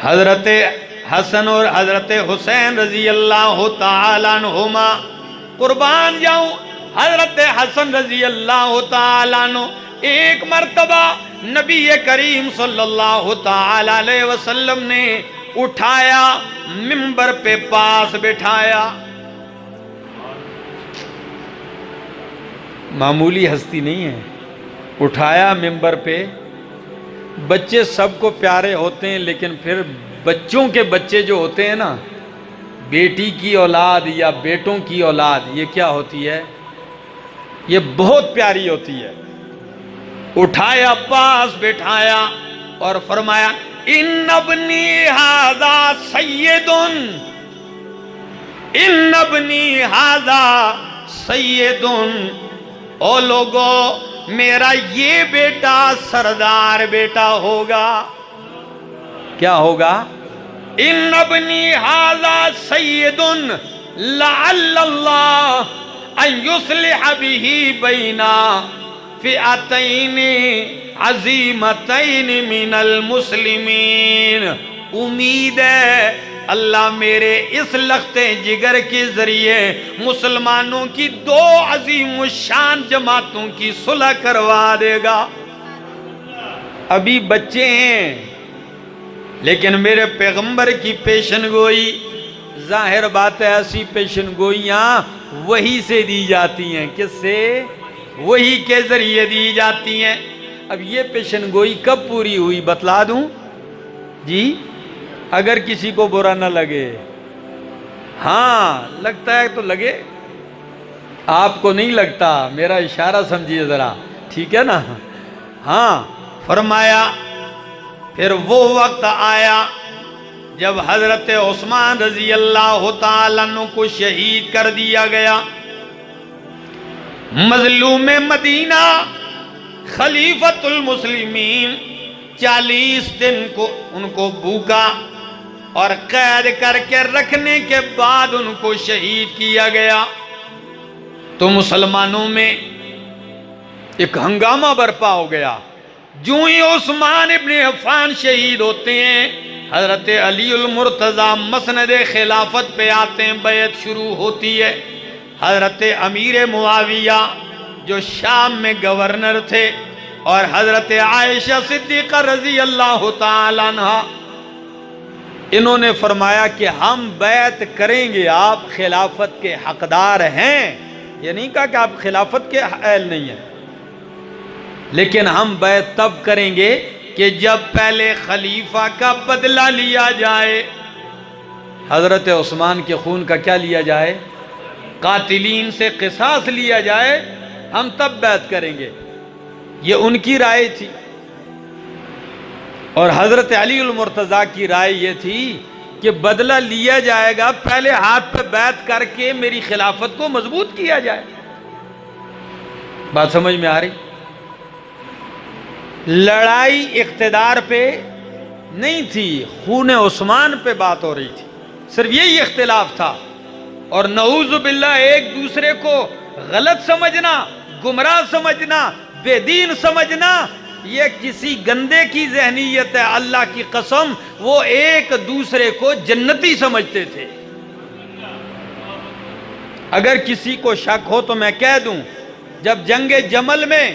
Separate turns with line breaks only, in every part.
حضرت حسن اور حضرت حسین رضی اللہ تعالیٰ عنہما، قربان جاؤں، حضرت حسن رضی اللہ تعالیٰ عنہ ایک مرتبہ نبی کریم صلی اللہ تعالیٰ علیہ وسلم نے اٹھایا، منبر پہ پاس بٹھایا. معمولی ہستی نہیں ہے، اٹھایا منبر پہ. بچے سب کو پیارے ہوتے ہیں، لیکن پھر بچوں کے بچے جو ہوتے ہیں نا، بیٹی کی اولاد یا بیٹوں کی اولاد، یہ کیا ہوتی ہے؟ یہ بہت پیاری ہوتی ہے. اٹھایا، پاس بٹھایا اور فرمایا ان ابنی ھذا سید، ان ابنی ھذا سید، او لوگو میرا یہ بیٹا سردار بیٹا ہوگا. کیا ہوگا؟ ان ابنی ھذا سید لعل اللہ ان یصلح بہ بین فئتین عظیمتین من المسلمین. امید ہے اللہ میرے اس لخت جگر کے ذریعے مسلمانوں کی دو عظیم الشان جماعتوں کی صلح کروا دے گا. ابھی بچے ہیں، لیکن میرے پیغمبر کی پیشن گوئی، ظاہر بات ہے ایسی پیشن گوئیاں وہی سے دی جاتی ہیں. کس سے؟ وہی کے ذریعے دی جاتی ہیں. اب یہ پیشن گوئی کب پوری ہوئی بتلا دوں جی، اگر کسی کو برا نہ لگے. ہاں لگتا ہے تو لگے، آپ کو نہیں لگتا، میرا اشارہ سمجھیے ذرا، ٹھیک ہے نا. ہاں فرمایا پھر وہ وقت آیا جب حضرت عثمان رضی اللہ تعالیٰ عنہ کو شہید کر دیا گیا. مظلوم مدینہ خلیفۃ المسلمین 40 دن کو ان کو بھوکا اور قید کر کے رکھنے کے بعد ان کو شہید کیا گیا. تو مسلمانوں میں ایک ہنگامہ برپا ہو گیا. جو ہی عثمان ابن عفان شہید ہوتے ہیں، حضرت علی المرتضیٰ مسند خلافت پہ آتے ہیں، بیعت شروع ہوتی ہے. حضرت امیر معاویہ جو شام میں گورنر تھے، اور حضرت عائشہ صدیقہ رضی اللہ تعالیٰ عنہ، انہوں نے فرمایا کہ ہم بیعت کریں گے، آپ خلافت کے حقدار ہیں. یہ نہیں کہا کہ آپ خلافت کے اہل نہیں ہیں، لیکن ہم بیعت تب کریں گے کہ جب پہلے خلیفہ کا بدلہ لیا جائے. حضرت عثمان کے خون کا کیا لیا جائے؟ قاتلین سے قصاص لیا جائے، ہم تب بیعت کریں گے. یہ ان کی رائے تھی. اور حضرت علی المرتضیٰ کی رائے یہ تھی کہ بدلہ لیا جائے گا، پہلے ہاتھ پہ بیعت کر کے میری خلافت کو مضبوط کیا جائے. بات سمجھ میں آ رہی؟ لڑائی اقتدار پہ نہیں تھی، خون عثمان پہ بات ہو رہی تھی. صرف یہی اختلاف تھا. اور نعوذ باللہ ایک دوسرے کو غلط سمجھنا، گمراہ سمجھنا، بے دین سمجھنا، یہ کسی گندے کی ذہنیت ہے. اللہ کی قسم وہ ایک دوسرے کو جنتی سمجھتے تھے. اگر کسی کو شک ہو تو میں کہہ دوں، جب جنگ جمل میں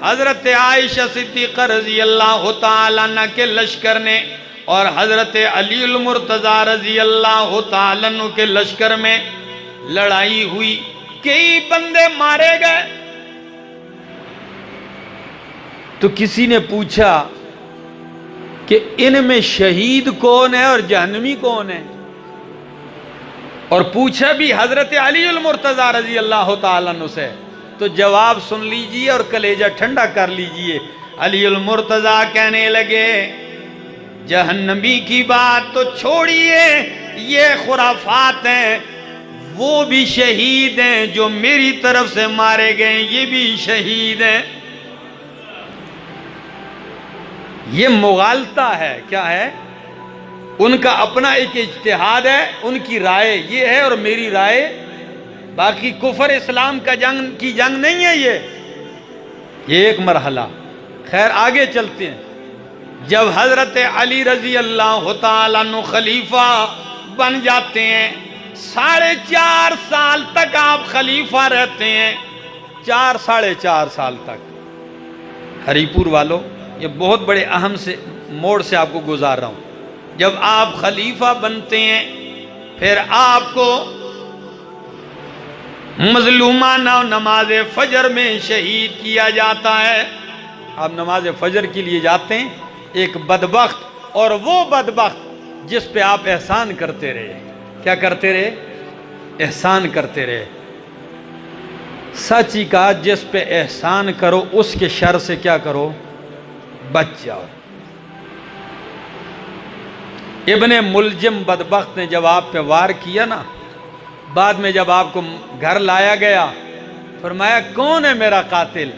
حضرت عائشہ صدیقہ رضی اللہ تعالیٰ عنہ کے لشکر نے اور حضرت علی المرتضیٰ رضی اللہ تعالیٰ عنہ کے لشکر میں لڑائی ہوئی، کئی بندے مارے گئے. تو کسی نے پوچھا کہ ان میں شہید کون ہے اور جہنمی کون ہے؟ اور پوچھا بھی حضرت علی المرتضیٰ رضی اللہ تعالیٰ عنہ سے. تو جواب سن لیجئے اور کلیجہ ٹھنڈا کر لیجئے. علی المرتضیٰ کہنے لگے جہنمی کی بات تو چھوڑیے، یہ خرافات ہیں. وہ بھی شہید ہیں جو میری طرف سے مارے گئے، یہ بھی شہید ہیں. یہ مغالطہ ہے. کیا ہے؟ ان کا اپنا ایک اجتہاد ہے، ان کی رائے یہ ہے اور میری رائے. باقی کفر اسلام کا کی جنگ نہیں ہے یہ ایک مرحلہ. خیر آگے چلتے ہیں. جب حضرت علی رضی اللہ تعالیٰ عنہ خلیفہ بن جاتے ہیں، 4.5 سال تک آپ خلیفہ رہتے ہیں، 4.5 سال تک۔ ہری پور والوں، یہ بہت بڑے اہم سے موڑ سے آپ کو گزار رہا ہوں۔ جب آپ خلیفہ بنتے ہیں، پھر آپ کو مظلومانہ نماز فجر میں شہید کیا جاتا ہے۔ آپ نماز فجر کے لیے جاتے ہیں، ایک بدبخت، اور وہ بدبخت جس پہ آپ احسان کرتے رہے۔ کیا کرتے رہے؟ احسان کرتے رہے۔ سچ ہی کہا، جس پہ احسان کرو اس کے شر سے کیا کرو؟ بچ جاؤ۔ ابن ملجم بدبخت نے جب آپ پہ وار کیا نا، بعد میں جب آپ کو گھر لایا گیا، فرمایا کون ہے میرا قاتل؟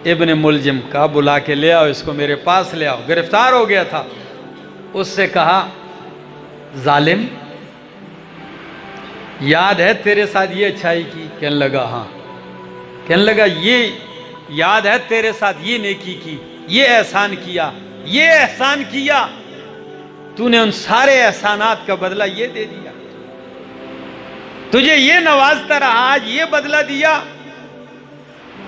ابن ملجم کا، بلا کے لے آؤ اس کو، میرے پاس لے آؤ۔ گرفتار ہو گیا تھا۔ اس سے کہا ظالم، یاد ہے تیرے ساتھ یہ اچھائی کی؟ کہنے لگا ہاں۔ کہنے لگا یہ یاد ہے تیرے ساتھ یہ نیکی کی، یہ احسان کیا، یہ احسان کیا، تو نے ان سارے احسانات کا بدلہ یہ دے دیا، تجھے یہ نوازتا رہا، آج یہ بدلہ دیا۔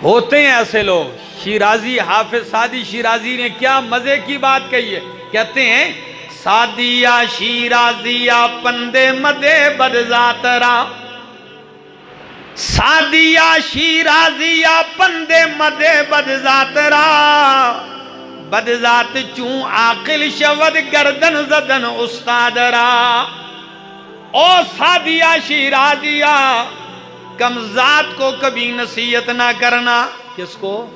ہوتے ہیں ایسے لوگ۔ شیرازی، حافظ سعدی شیرازی نے کیا مزے کی بات کہی ہے، کہتے ہیں سعدیہ شیرازیہ پندے مدے بدذات را، سعدیہ شیرازیہ پندے مدے بدذات را، بدذات چون عاقل شود گردن زدن استاد را۔ او سعدیہ شیرازیہ، کمزاد کو کبھی نصیحت نہ کرنا۔ کس کو؟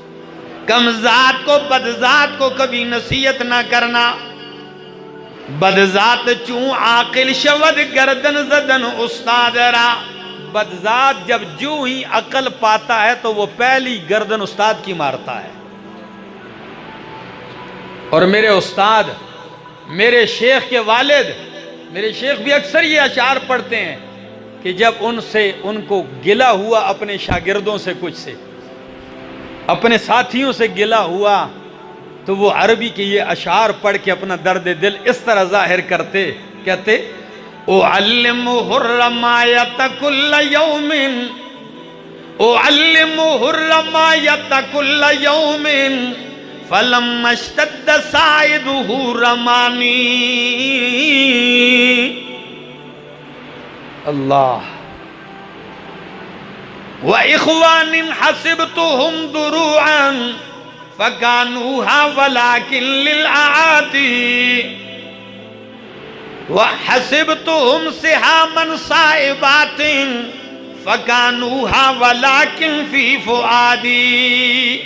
کمزاد کو، بدذات کو کبھی نصیحت نہ کرنا۔ بدذات چون عاقل شود گردن زدن استاد را، بدذات جب جو ہی عقل پاتا ہے تو وہ پہلی گردن استاد کی مارتا ہے۔ اور میرے استاد، میرے شیخ کے والد، میرے شیخ بھی اکثر یہ اشعار پڑھتے ہیں کہ جب ان کو گلہ ہوا اپنے شاگردوں سے، کچھ سے، اپنے ساتھیوں سے گلہ ہوا، تو وہ عربی کے یہ اشعار پڑھ کے اپنا درد دل اس طرح ظاہر کرتے، کہتے اعلمہ الرمایۃ کل یوم، اعلمہ الرمایۃ کل یوم، فلما اشتد ساعدہ رمانی۔ اللہ۔ وَإِخْوَانٍ حَسِبْتُهُمْ دُرُوعًا فَكَانُوهَا وَلَكِنْ لِلْأَعَادِي، وَحَسِبْتُهُمْ سِهَامًا صَائِبَاتٍ فَكَانُوهَا وَلَكِنْ فِي فُؤَادِي۔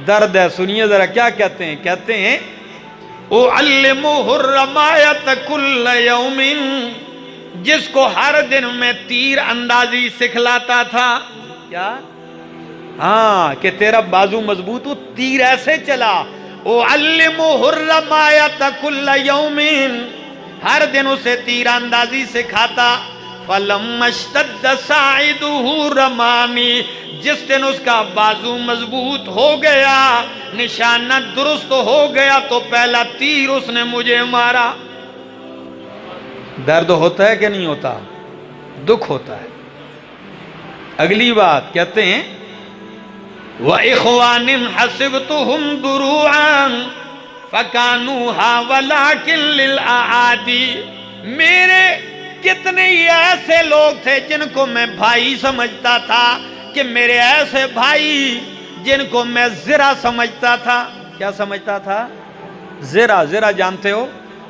درد ہے، سنیے ذرا کیا کہتے ہیں۔ کہتے ہیں اُعَلِّمُهُ الرَّمَایَةَ كُلَّ يَوْمٍ، جس کو ہر دن میں تیر اندازی سکھلاتا تھا۔ کیا؟ ہاں، کہ تیرا بازو مضبوط ہو، تیر ایسے چلا۔ اُعَلِّمُهُ الرَّمَایَةَ كُلَّ يَوْمٍ، ہر دن اسے تیر اندازی سکھاتا۔ فَلَمَّا اشْتَدَّ سَاعِدُهُ رَمَانِي، جس دن اس کا بازو مضبوط ہو گیا، نشانہ درست ہو گیا، تو پہلا تیر اس نے مجھے مارا۔ درد ہوتا ہے کہ نہیں ہوتا؟ دکھ ہوتا ہے۔ اگلی بات کہتے ہیں وَإِخْوَانٍ حَسِبْتُهُمْ دُرُوعًا فَكَانُوهَا وَلَكِنْ لِلْأَعَادِي، میرے کتنے ہی ایسے لوگ تھے جن کو میں بھائی سمجھتا تھا، کہ میرے ایسے بھائی جن کو میں زرہ سمجھتا تھا۔ کیا سمجھتا تھا؟ زرہ۔ زرہ جانتے ہو؟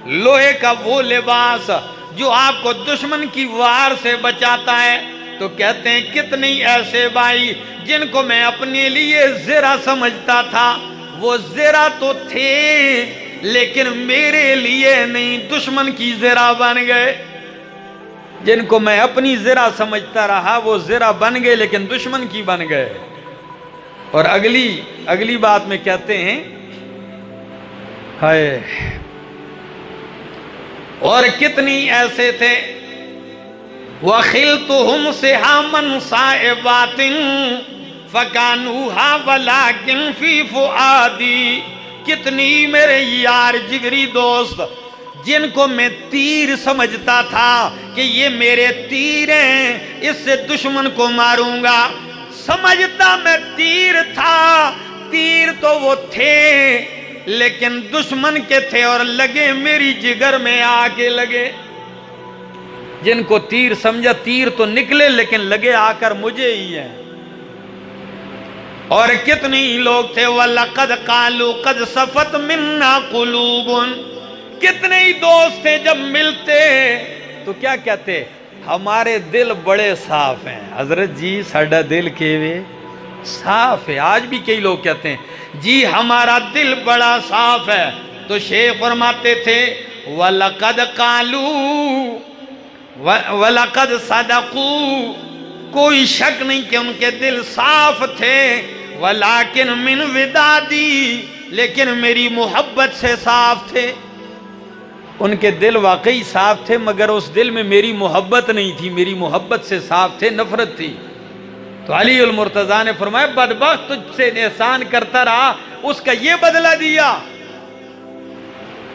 لوہے کا وہ لباس جو آپ کو دشمن کی وار سے بچاتا ہے۔ تو کہتے ہیں کتنے ایسے بھائی جن کو میں اپنے لیے زرہ سمجھتا تھا، وہ زرہ تو تھے لیکن میرے لیے نہیں، دشمن کی زرہ بن گئے۔ جن کو میں اپنی زرہ سمجھتا رہا وہ زرہ بن گئے لیکن دشمن کی بن گئے۔ اور اگلی بات میں کہتے ہیں ہائے، اور کتنی ایسے تھے وَخِلْتُهُمْ سِهَامًا صَائِبَاتٍ فَكَانُوهَا وَلَكِنْ فِي فُؤَادِي، کتنی میرے یار جگری دوست جن کو میں تیر سمجھتا تھا کہ یہ میرے تیر ہیں، اس سے دشمن کو ماروں گا، سمجھتا میں تیر تھا، تیر تو وہ تھے لیکن دشمن کے تھے اور لگے میری جگر میں آ کے لگے۔ جن کو تیر سمجھا تیر تو نکلے لیکن لگے آ کر مجھے ہی ہیں۔ اور کتنے ہی لوگ تھے وَلَقَدْ قَالُوا قَدْ صَفَتْ مِنَّا قُلُوبٌ، کتنے ہی دوست تھے جب ملتے تو کیا کہتے؟ ہمارے دل بڑے صاف ہیں حضرت جی، ساڈا دل کیوے صاف ہے۔ آج بھی کئی لوگ کہتے ہیں جی ہمارا دل بڑا صاف ہے، تو شیخ فرماتے تھے وَلَقَدْ قَالُوا وَلَقَدْ صَدَقُوا، کوئی شک نہیں کہ ان کے دل صاف تھے، وَلَكِنْ مِنْ وِدَادِي، لیکن میری محبت سے صاف تھے۔ ان کے دل واقعی صاف تھے مگر اس دل میں میری محبت نہیں تھی، میری محبت سے صاف تھے، نفرت تھی۔ تو علی المرتضیٰ نے فرمایا بدبخت تجھ سے احسان کرتا رہا، اس کا یہ بدلہ دیا۔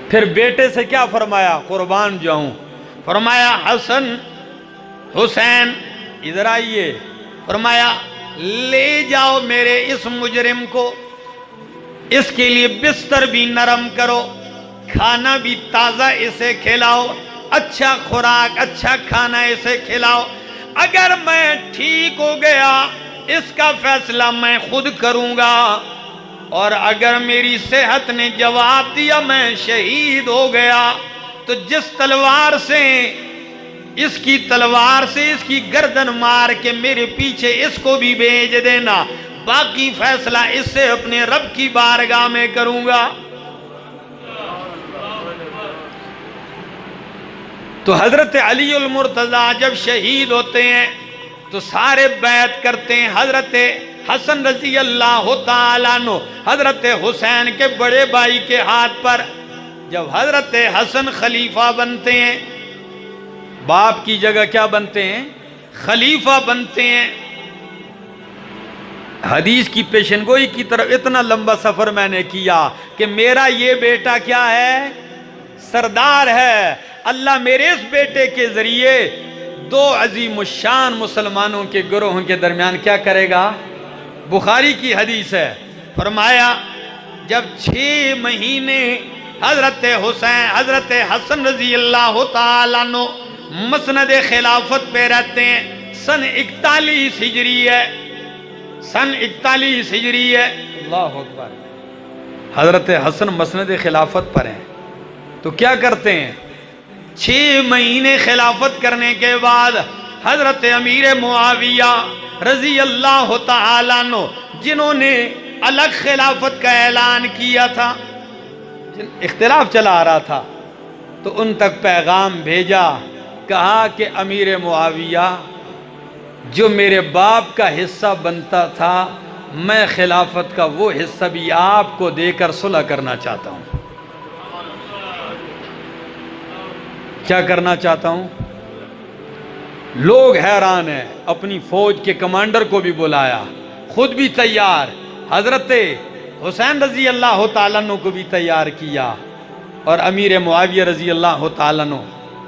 پھر بیٹے سے کیا فرمایا؟ قربان جاؤں، فرمایا حسن حسین ادھر آئیے، فرمایا لے جاؤ میرے اس مجرم کو، اس کے لیے بستر بھی نرم کرو، کھانا بھی تازہ اسے کھلاؤ، اچھا خوراک اچھا کھانا اسے کھلاؤ، اگر میں ٹھیک ہو گیا اس کا فیصلہ میں خود کروں گا، اور اگر میری صحت نے جواب دیا میں شہید ہو گیا تو جس تلوار سے اس کی تلوار سے اس کی گردن مار کے میرے پیچھے اس کو بھی بھیج دینا، باقی فیصلہ اس سے اپنے رب کی بارگاہ میں کروں گا۔ تو حضرت علی المرتضیٰ جب شہید ہوتے ہیں تو سارے بیعت کرتے ہیں۔ حضرت حسن رضی اللہ تعالیٰ عنہ حضرت حسین کے بڑے بھائی کے ہاتھ پر، جب حضرت حسن خلیفہ بنتے ہیں، باپ کی جگہ کیا بنتے ہیں؟ خلیفہ بنتے ہیں۔ حدیث کی پیشنگوئی کی طرف اتنا لمبا سفر میں نے کیا کہ میرا یہ بیٹا کیا ہے؟ سردار ہے۔ اللہ میرے اس بیٹے کے ذریعے دو عظیم الشان مسلمانوں کے گروہوں کے درمیان کیا کرے گا؟ بخاری کی حدیث ہے، فرمایا جب 6 مہینے حضرت حسن رضی اللہ تعالیٰ عنہ مسند خلافت پہ رہتے ہیں، سن 41 ہجری ہے، سن 41 ہجری ہے، اللہ اکبر، حضرت حسن مسند خلافت پر ہیں، تو کیا کرتے ہیں؟ 6 مہینے خلافت کرنے کے بعد حضرت امیر معاویہ رضی اللہ تعالیٰ عنہ جنہوں نے الگ خلافت کا اعلان کیا تھا، اختلاف چلا آ رہا تھا، تو ان تک پیغام بھیجا، کہا کہ امیر معاویہ جو میرے باپ کا حصہ بنتا تھا میں خلافت کا وہ حصہ بھی آپ کو دے کر صلح کرنا چاہتا ہوں۔ کیا کرنا چاہتا ہوں؟ لوگ حیران ہیں، اپنی فوج کے کمانڈر کو بھی بلایا، خود بھی تیار، حضرت حسین رضی اللہ تعالیٰ عنہ کو بھی تیار کیا، اور امیر معاویہ رضی اللہ تعالیٰ عنہ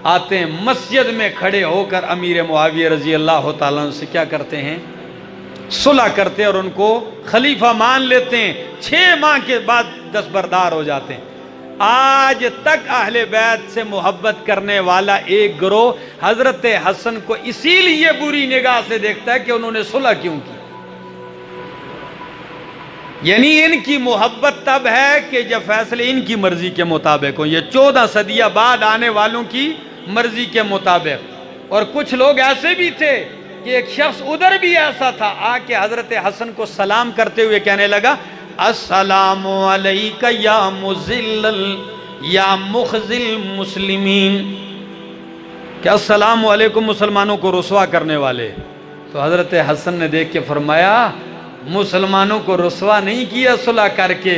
آتے ہیں، مسجد میں کھڑے ہو کر امیر معاویہ رضی اللہ تعالیٰ عنہ سے کیا کرتے ہیں؟ صلح کرتے ہیں اور ان کو خلیفہ مان لیتے ہیں، 6 ماہ کے بعد دستبردار ہو جاتے ہیں۔ آج تک اہل بیت سے محبت کرنے والا ایک گروہ حضرت حسن کو اسی لیے بری نگاہ سے دیکھتا ہے کہ انہوں نے صلح کیوں کی، یعنی ان کی محبت تب ہے کہ جب فیصلے ان کی مرضی کے مطابق ہوں، یہ 14 صدیہ بعد آنے والوں کی مرضی کے مطابق۔ اور کچھ لوگ ایسے بھی تھے کہ ایک شخص ادھر بھی ایسا تھا، آ کے حضرت حسن کو سلام کرتے ہوئے کہنے لگا السلام علیکہ یا مخزل مسلمین، کہ السلام علیکم مسلمانوں کو رسوا کرنے والے۔ تو حضرت حسن نے دیکھ کے فرمایا مسلمانوں کو رسوا نہیں کیا صلح کر کے،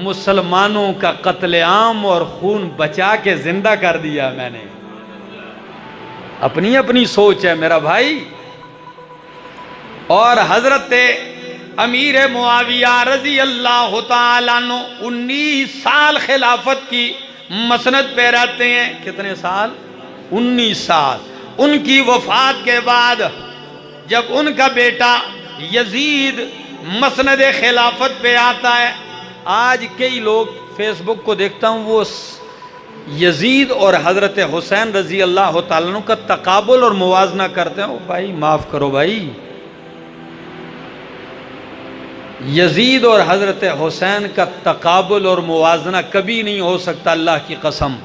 مسلمانوں کا قتل عام اور خون بچا کے زندہ کر دیا میں نے۔ اپنی اپنی سوچ ہے میرا بھائی۔ اور حضرت امیر معاویہ رضی اللہ تعالیٰ عنہ 19 سال خلافت کی مسند پہ رہتے ہیں. کتنے سال؟ 19 سال. ان کی وفات کے بعد جب ان کا بیٹا یزید مسند خلافت پہ آتا ہے، آج کئی لوگ فیس بک کو دیکھتا ہوں وہ یزید اور حضرت حسین رضی اللہ تعالیٰ عنہ کا تقابل اور موازنہ کرتے ہیں. بھائی معاف کرو بھائی، یزید اور حضرت حسین کا تقابل اور موازنہ کبھی نہیں ہو سکتا، اللہ کی قسم.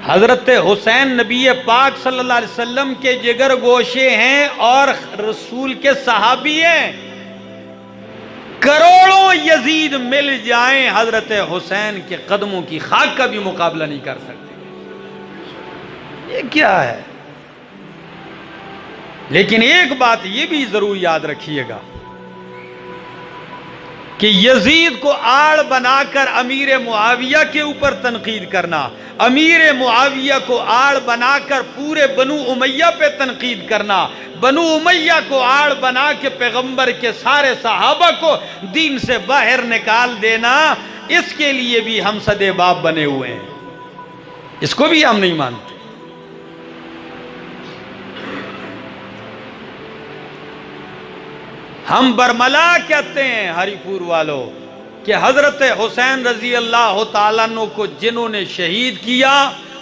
حضرت حسین نبی پاک صلی اللہ علیہ وسلم کے جگر گوشے ہیں اور رسول کے صحابی ہیں. کروڑوں یزید مل جائیں حضرت حسین کے قدموں کی خاک کا بھی مقابلہ نہیں کر سکتے. یہ کیا ہے؟ لیکن ایک بات یہ بھی ضرور یاد رکھیے گا کہ یزید کو آڑ بنا کر امیر معاویہ کے اوپر تنقید کرنا، امیر معاویہ کو آڑ بنا کر پورے بنو امیہ پہ تنقید کرنا، بنو امیہ کو آڑ بنا کے پیغمبر کے سارے صحابہ کو دین سے باہر نکال دینا، اس کے لیے بھی ہم صدے باب بنے ہوئے ہیں. اس کو بھی ہم نہیں مانتے. ہم برملا کہتے ہیں ہری پور والوں کہ حضرت حسین رضی اللہ تعالیٰ عنہ کو جنہوں نے شہید کیا،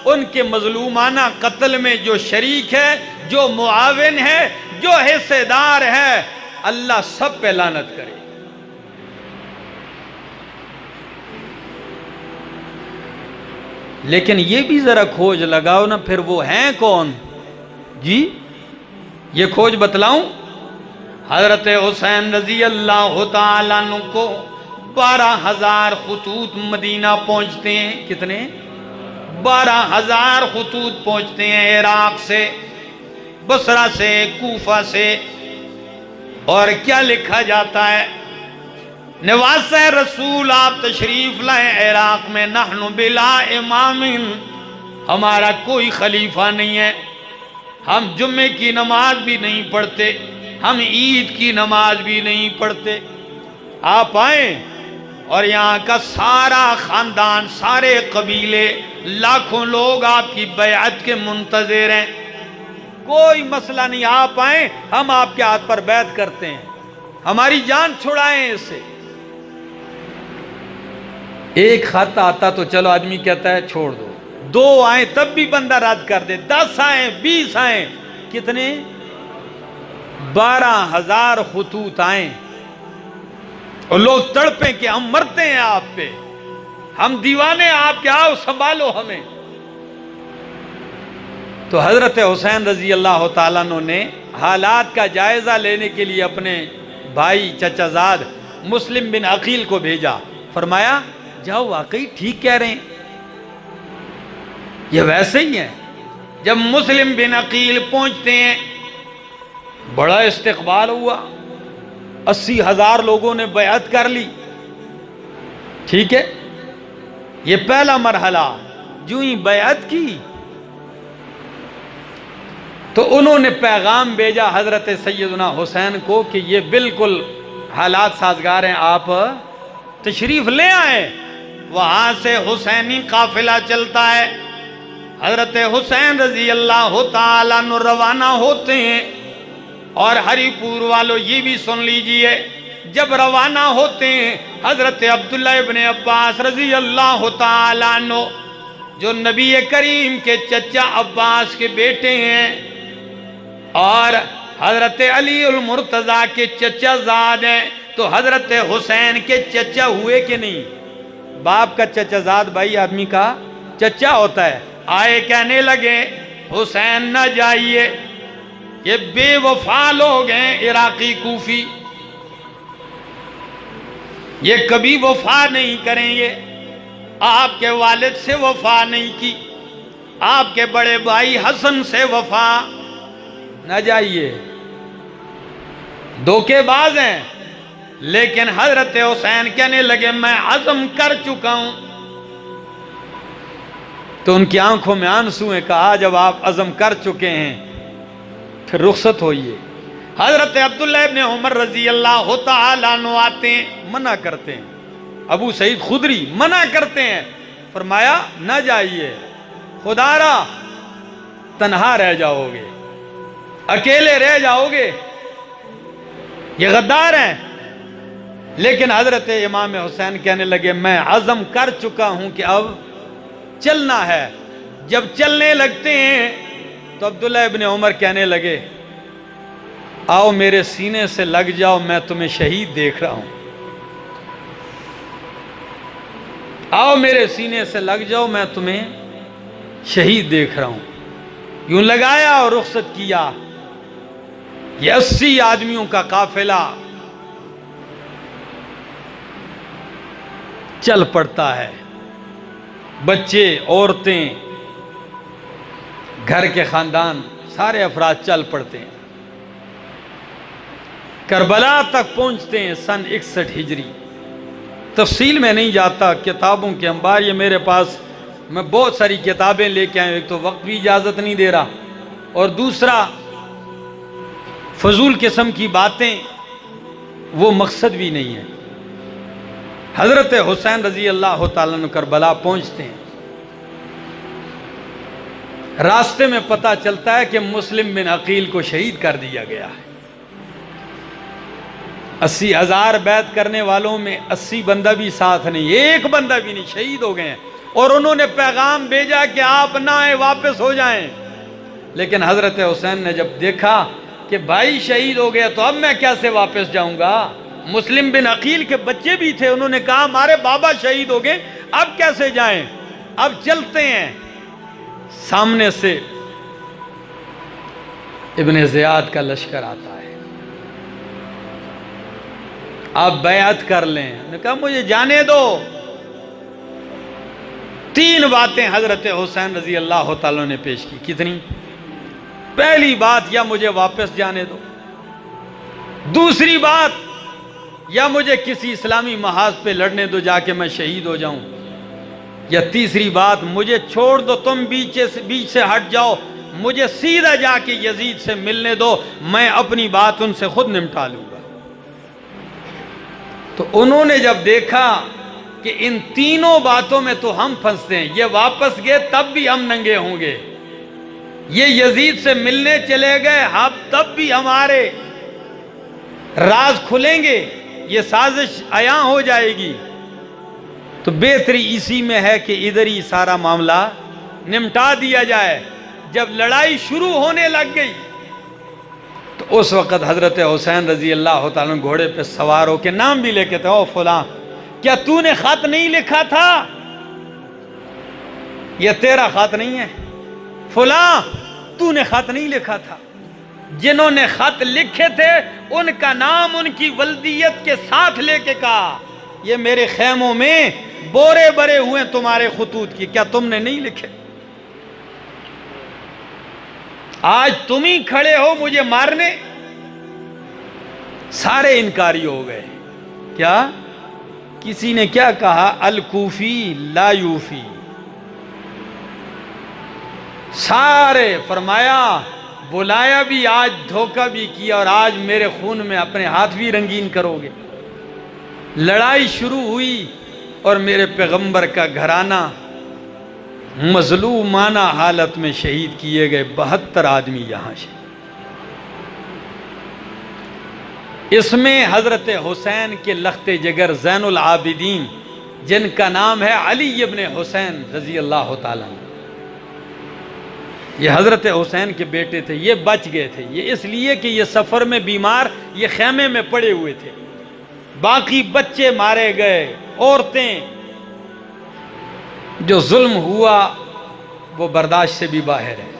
ان کے مظلومانہ قتل میں جو شریک ہے، جو معاون ہے، جو حصے دار ہے، اللہ سب پہ لعنت کرے. لیکن یہ بھی ذرا کھوج لگاؤ نا، پھر وہ ہیں کون؟ جی یہ کھوج بتلاؤں. حضرت حسین رضی اللہ تعالیٰ عنہ کو 12,000 خطوط مدینہ پہنچتے ہیں. کتنے؟ 12,000 خطوط پہنچتے ہیں عراق سے، بصرہ سے، کوفہ سے. اور کیا لکھا جاتا ہے؟ نواسہ رسول آپ تشریف لائیں عراق میں. نحن بلا امام، ہمارا کوئی خلیفہ نہیں ہے، ہم جمعے کی نماز بھی نہیں پڑھتے، ہم عید کی نماز بھی نہیں پڑھتے. آپ آئیں اور یہاں کا سارا خاندان، سارے قبیلے، لاکھوں لوگ آپ کی بیعت کے منتظر ہیں. کوئی مسئلہ نہیں، آپ آئیں، ہم آپ کے ہاتھ پر بیعت کرتے ہیں، ہماری جان چھڑائیں اس سے. ایک خط آتا تو چلو آدمی کہتا ہے چھوڑ دو، 2 آئیں تب بھی بندہ رد کر دے، 10 آئیں، 20 آئیں. کتنے؟ 12,000 خطوط آئیں اور لوگ تڑپیں کہ ہم مرتے ہیں آپ پہ، ہم دیوانے آپ کے، آؤ سنبھالو ہمیں. تو حضرت حسین رضی اللہ تعالیٰ عنہ نے حالات کا جائزہ لینے کے لیے اپنے بھائی چچا زاد مسلم بن عقیل کو بھیجا. فرمایا جاؤ، واقعی ٹھیک کہہ رہے ہیں، یہ ویسے ہی ہیں. جب مسلم بن عقیل پہنچتے ہیں، بڑا استقبال ہوا، 80,000 لوگوں نے بیعت کر لی. ٹھیک ہے، یہ پہلا مرحلہ. جو ہی بیعت کی تو انہوں نے پیغام بھیجا حضرت سیدنا حسین کو کہ یہ بالکل حالات سازگار ہیں، آپ تشریف لے آئیں. وہاں سے حسینی قافلہ چلتا ہے. حضرت حسین رضی اللہ تعالیٰ عنہ روانہ ہوتے ہیں. اور ہری پور والوں یہ بھی سن لیجئے، جب روانہ ہوتے ہیں حضرت عبداللہ ابن عباس رضی اللہ تعالیٰ عنہ، جو نبی کریم کے چچا عباس کے بیٹے ہیں اور حضرت علی المرتضیٰ کے چچا زاد ہیں، تو حضرت حسین کے چچا ہوئے کہ نہیں؟ باپ کا چچا زاد بھائی آدمی کا چچا ہوتا ہے. آئے کہنے لگے حسین نہ جائیے، یہ بے وفا لوگ ہیں عراقی کوفی، یہ کبھی وفا نہیں کریں گے. آپ کے والد سے وفا نہیں کی، آپ کے بڑے بھائی حسن سے وفا، نہ جائیے، دھوکے باز ہیں. لیکن حضرت حسین کہنے لگے میں عزم کر چکا ہوں. تو ان کی آنکھوں میں آنسو ہیں. کہا جب آپ عزم کر چکے ہیں پھر رخصت ہوئیے. حضرت عبداللہ ابن عمر رضی اللہ تعالیٰ عنہ آتے ہیں، منع کرتے ہیں، ابو سعید خدری منع کرتے ہیں، فرمایا نہ جائیے، خدا را تنہا رہ جاؤ گے، اکیلے رہ جاؤ گے، یہ غدار ہیں۔ لیکن حضرت امام حسین کہنے لگے میں عزم کر چکا ہوں کہ اب چلنا ہے۔ جب چلنے لگتے ہیں تو عبداللہ ابن عمر کہنے لگے آؤ میرے سینے سے لگ جاؤ، میں تمہیں شہید دیکھ رہا ہوں، آؤ میرے سینے سے لگ جاؤ، میں تمہیں شہید دیکھ رہا ہوں۔ یوں لگایا اور رخصت کیا۔ یہ 80 آدمیوں کا قافلہ چل پڑتا ہے، بچے، عورتیں، گھر کے خاندان، سارے افراد چل پڑتے ہیں، کربلا تک پہنچتے ہیں سن 61 ہجری۔ تفصیل میں نہیں جاتا، کتابوں کے انبار یہ میرے پاس، میں بہت ساری کتابیں لے کے آئے، ایک تو وقت بھی اجازت نہیں دے رہا، اور دوسرا فضول قسم کی باتیں وہ مقصد بھی نہیں ہے۔ حضرت حسین رضی اللہ تعالیٰ عنہ کربلا پہنچتے ہیں، راستے میں پتہ چلتا ہے کہ مسلم بن عقیل کو شہید کر دیا گیا ہے۔ 80,000 بیعت کرنے والوں میں 80 بندہ بھی ساتھ نہیں، ایک بندہ بھی نہیں، شہید ہو گئے ہیں، اور انہوں نے پیغام بھیجا کہ آپ نہ آئیں، واپس ہو جائیں۔ لیکن حضرت حسین نے جب دیکھا کہ بھائی شہید ہو گیا تو اب میں کیسے واپس جاؤں گا؟ مسلم بن عقیل کے بچے بھی تھے، انہوں نے کہا ہمارے بابا شہید ہو گئے، اب کیسے جائیں؟ اب چلتے ہیں۔ سامنے سے ابن زیاد کا لشکر آتا ہے، آپ بیعت کر لیں۔ انہوں نے کہا مجھے جانے دو۔ 3 باتیں حضرت حسین رضی اللہ تعالیٰ نے پیش کی۔ کتنی؟ پہلی بات، یا مجھے واپس جانے دو، دوسری بات، یا مجھے کسی اسلامی محاذ پہ لڑنے دو جا کے میں شہید ہو جاؤں، یا تیسری بات مجھے چھوڑ دو، تم بیچ سے ہٹ جاؤ، مجھے سیدھا جا کے یزید سے ملنے دو، میں اپنی بات ان سے خود نمٹا لوں گا۔ تو انہوں نے جب دیکھا کہ ان تینوں باتوں میں تو ہم پھنستے ہیں، یہ واپس گئے تب بھی ہم ننگے ہوں گے، یہ یزید سے ملنے چلے گئے اب تب بھی ہمارے راز کھلیں گے، یہ سازش عیاں ہو جائے گی، تو بہتری اسی میں ہے کہ ادھر ہی سارا معاملہ نمٹا دیا جائے۔ جب لڑائی شروع ہونے لگ گئی تو اس وقت حضرت حسین رضی اللہ تعالیٰ گھوڑے پہ سوار ہو کے نام بھی لے کے تھے، او فلاں کیا تو نے خط نہیں لکھا تھا؟ یہ تیرا خط نہیں ہے، فلاں تو نے خط نہیں لکھا تھا۔ جنہوں نے خط لکھے تھے ان کا نام ان کی ولدیت کے ساتھ لے کے کہا یہ میرے خیموں میں بورے بھرے ہوئے تمہارے خطوط کی، کیا تم نے نہیں لکھے؟ آج تم ہی کھڑے ہو مجھے مارنے۔ سارے انکاری ہو گئے۔ کیا؟ کسی نے کیا کہا؟ الکوفی لا یوفی۔ سارے فرمایا بلایا بھی، آج دھوکہ بھی کیا، اور آج میرے خون میں اپنے ہاتھ بھی رنگین کرو گے۔ لڑائی شروع ہوئی اور میرے پیغمبر کا گھرانہ مظلومانہ حالت میں شہید کیے گئے، 72 آدمی یہاں سے۔ اس میں حضرت حسین کے لخت جگر زین العابدین جن کا نام ہے علی ابن حسین رضی اللہ تعالیٰ عنہ، یہ حضرت حسین کے بیٹے تھے، یہ بچ گئے تھے۔ یہ اس لیے کہ یہ سفر میں بیمار، یہ خیمے میں پڑے ہوئے تھے، باقی بچے مارے گئے، عورتیں، جو ظلم ہوا وہ برداشت سے بھی باہر ہے۔